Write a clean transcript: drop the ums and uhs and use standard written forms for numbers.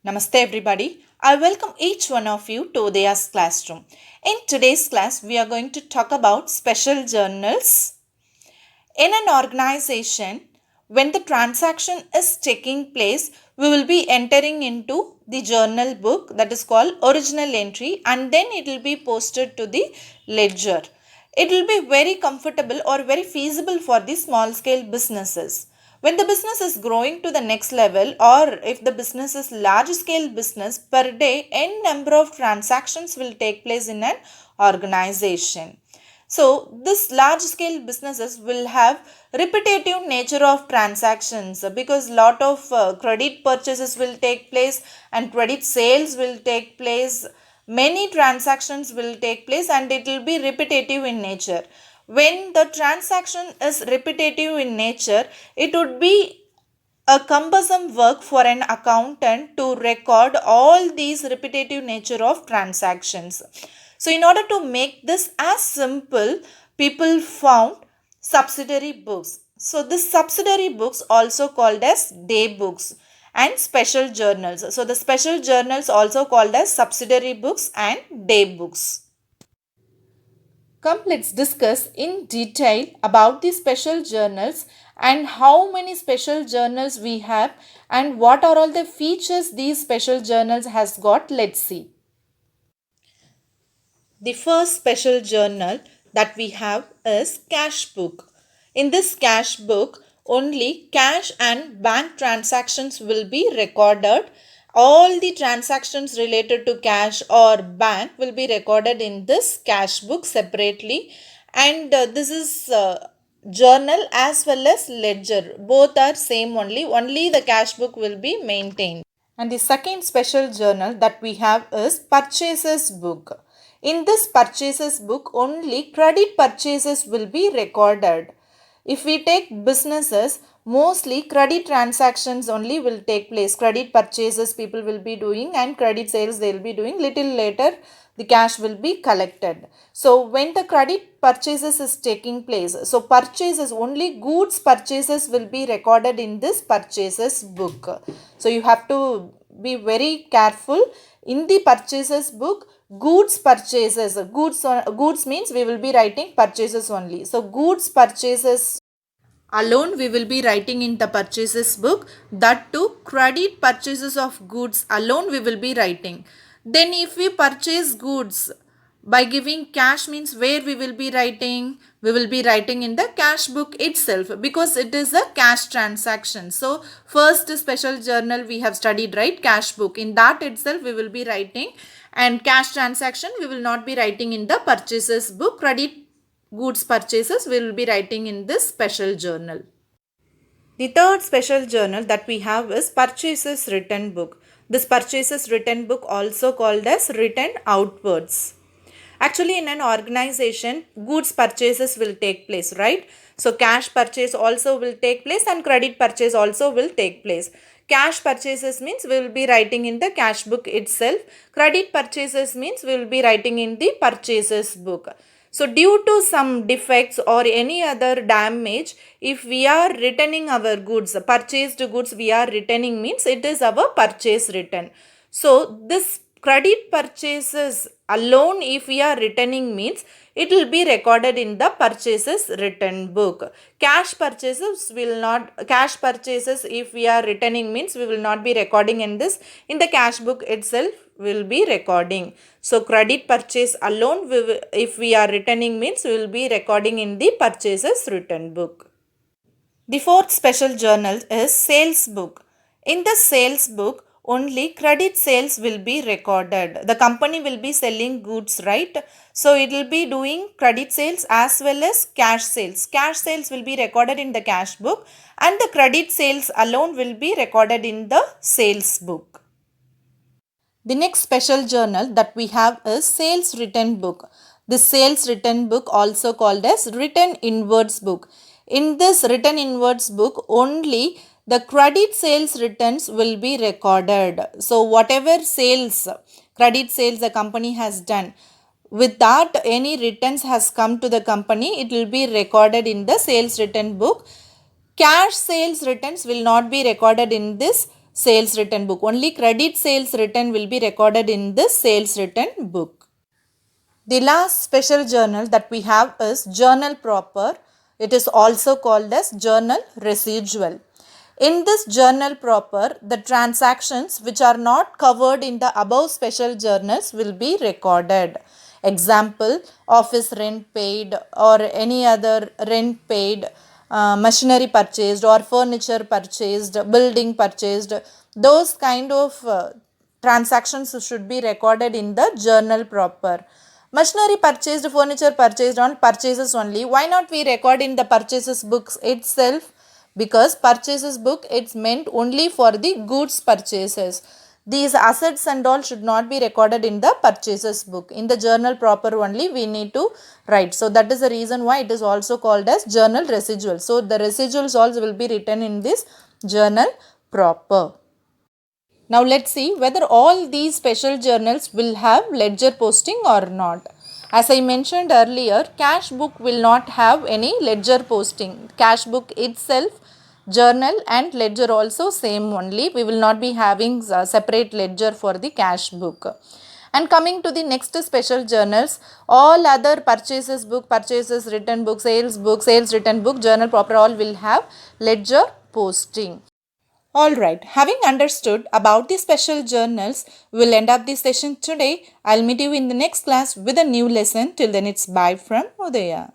Namaste everybody. I welcome each one of you to Udaya's classroom. In today's class, we are going to talk about special journals. In an organization, when the transaction is taking place, we will be entering into the journal book that is called original entry, and then it will be posted to the ledger. It will be very comfortable or very feasible for the small scale businesses. When the business is growing to the next level, or if the business is large scale business, per day n number of transactions will take place in an organization. So this large scale businesses will have repetitive nature of transactions because lot of credit purchases will take place and credit sales will take place. Many transactions will take place and it will be repetitive in nature. When the transaction is repetitive in nature, it would be a cumbersome work for an accountant to record all these repetitive nature of transactions. So in order to make this as simple, people found subsidiary books. So this subsidiary books also called as day books and special journals. So the special journals also called as subsidiary books and day books. Come, let's discuss in detail about the special journals and how many special journals we have and what are all the features these special journals has got. Let's see. The first special journal that we have is cash book. In this cash book, only cash and bank transactions will be recorded. All the transactions related to cash or bank will be recorded in this cash book separately. And this is journal as well as ledger. Both are same only. Only the cash book will be maintained. And the second special journal that we have is purchases book. In this purchases book, only credit purchases will be recorded. If we take businesses, mostly credit transactions only will take place. Credit purchases people will be doing and credit sales they will be doing. Little later, the cash will be collected. So when the credit purchases is taking place, so purchases, only goods purchases will be recorded in this purchases book. So you have to be very careful. In the purchases book, goods purchases, goods means we will be writing purchases only. So goods purchases alone we will be writing in the purchases book. That too, credit purchases of goods alone we will be writing. Then if we purchase goods by giving cash, means where we will be writing? We will be writing in the cash book itself because it is a cash transaction. So first special journal we have studied, right? Cash book. In that itself we will be writing, and cash transaction we will not be writing in the purchases book. Credit goods purchases we will be writing in this special journal. The third special journal that we have is purchases written book. This purchases written book also called as written outwards. Actually, in an organization, goods purchases will take place, right? So cash purchase also will take place and credit purchase also will take place. Cash purchases means we will be writing in the cash book itself. Credit purchases means we will be writing in the purchases book. So due to some defects or any other damage, if we are returning our goods, purchased goods we are returning, means it is our purchase return. So this credit purchases alone if we are returning, means it will be recorded in the purchases written book. Cash purchases if we are returning, means we will not be recording in this. In the cash book itself will be recording. So credit purchase alone if we are returning, means we will be recording in the purchases written book. The fourth special journal is sales book. In the sales book, only credit sales will be recorded. The company will be selling goods, right? So it will be doing credit sales as well as cash sales. Cash sales will be recorded in the cash book and the credit sales alone will be recorded in the sales book. The next special journal that we have is sales written book. The sales written book also called as written inwards book. In this written inwards book, only the credit sales returns will be recorded. So whatever sales, credit sales the company has done, with that any returns has come to the company, it will be recorded in the sales written book. Cash sales returns will not be recorded in this sales written book. Only credit sales written will be recorded in this sales written book. The last special journal that we have is journal proper. It is also called as journal residual. In this journal proper, the transactions which are not covered in the above special journals will be recorded. Example, office rent paid or any other rent paid, machinery purchased or furniture purchased, building purchased. Those kind of transactions should be recorded in the journal proper. Machinery purchased, furniture purchased on purchases only. Why not we record in the purchases books itself? Because purchases book it's meant only for the goods purchases. These assets and all should not be recorded in the purchases book. In the journal proper only we need to write. So that is the reason why it is also called as journal residual. So the residuals also will be written in this journal proper. Now let's see whether all these special journals will have ledger posting or not. As I mentioned earlier, cash book will not have any ledger posting. Cash book itself, journal and ledger also same only. We will not be having a separate ledger for the cash book. And coming to the next special journals, all other purchases book, purchases written book, sales written book, journal proper all will have ledger posting. Alright, having understood about the special journals, we'll end up this session today. I'll meet you in the next class with a new lesson. Till then, it's bye from Udaya.